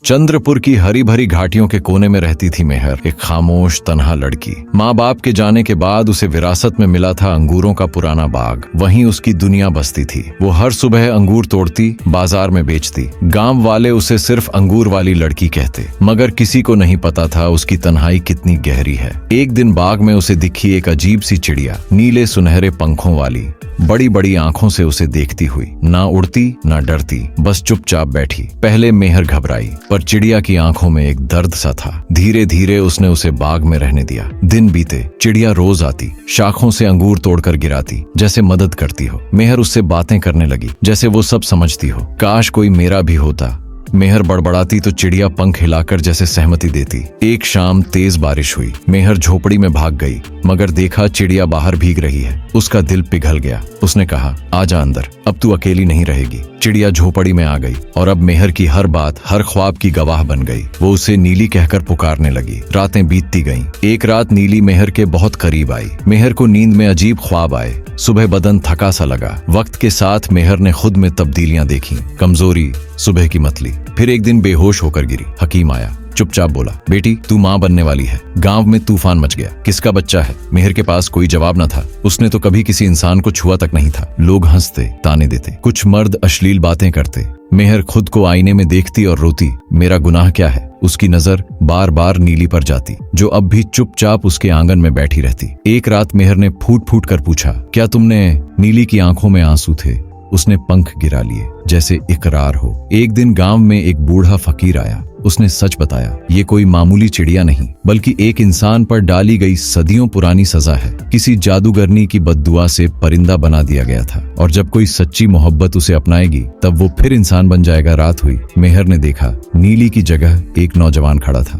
चंद्रपुर की हरी भरी घाटियों के कोने में रहती थी मेहर, एक खामोश तन्हा लड़की। माँ बाप के जाने के बाद उसे विरासत में मिला था अंगूरों का पुराना बाग, वहीं उसकी दुनिया बसती थी। वो हर सुबह अंगूर तोड़ती, बाजार में बेचती। गांव वाले उसे सिर्फ अंगूर वाली लड़की कहते, मगर किसी को नहीं पता था उसकी तन्हाई कितनी गहरी है। एक दिन बाग में उसे दिखी एक अजीब सी चिड़िया, नीले सुनहरे पंखों वाली, बड़ी बड़ी आंखों से उसे देखती हुई। ना उड़ती ना डरती, बस चुपचाप बैठी। पहले मेहर घबराई, पर चिड़िया की आंखों में एक दर्द सा था। धीरे धीरे उसने उसे बाग में रहने दिया। दिन बीते, चिड़िया रोज आती, शाखों से अंगूर तोड़कर गिराती, जैसे मदद करती हो। मेहर उससे बातें करने लगी, जैसे वो सब समझती हो। काश कोई मेरा भी होता। मेहर बड़बड़ाती तो चिड़िया पंख हिलाकर जैसे सहमति देती। एक शाम तेज बारिश हुई। मेहर झोपड़ी में भाग गई, मगर देखा चिड़िया बाहर भीग रही है। उसका दिल पिघल गया। उसने कहा, आजा अंदर, अब तू अकेली नहीं रहेगी। चिड़िया झोपड़ी में आ गई और अब मेहर की हर बात, हर ख्वाब की गवाह बन गई। वो उसे नीली कहकर पुकारने लगी। रातें बीतती गईं। एक रात नीली मेहर के बहुत करीब आई। मेहर को नींद में अजीब ख्वाब आए। सुबह बदन थका सा लगा। वक्त के साथ मेहर ने खुद में तब्दीलियां देखी। कमजोरी, सुबह की मतली। फिर एक दिन बेहोश होकर गिरी। हकीम आया, चुपचाप बोला, बेटी तू माँ बनने वाली है। गांव में तूफान मच गया। किसका बच्चा है? मेहर के पास कोई जवाब न था। उसने तो कभी किसी इंसान को छुआ तक नहीं था। लोग हंसते, ताने देते, कुछ मर्द अश्लील बातें करते। मेहर खुद को आईने में देखती और रोती, मेरा गुनाह क्या है? उसकी नजर बार बार नीली पर जाती, जो अब भी चुपचाप उसके आंगन में बैठी रहती। एक रात मेहर ने फूट फूट कर पूछा, क्या तुमने? नीली की आंखों में आंसू थे। उसने पंख गिरा लिए, जैसे इकरार हो। एक दिन गांव में एक बूढ़ा फकीर आया। उसने सच बताया, ये कोई मामूली चिड़िया नहीं, बल्कि एक इंसान पर डाली गई सदियों पुरानी सजा है। किसी जादूगरनी की बद्दुआ से परिंदा बना दिया गया था, और जब कोई सच्ची मोहब्बत उसे अपनाएगी तब वो फिर इंसान बन जाएगा। रात हुई। मेहर ने देखा, नीली की जगह एक नौजवान खड़ा था।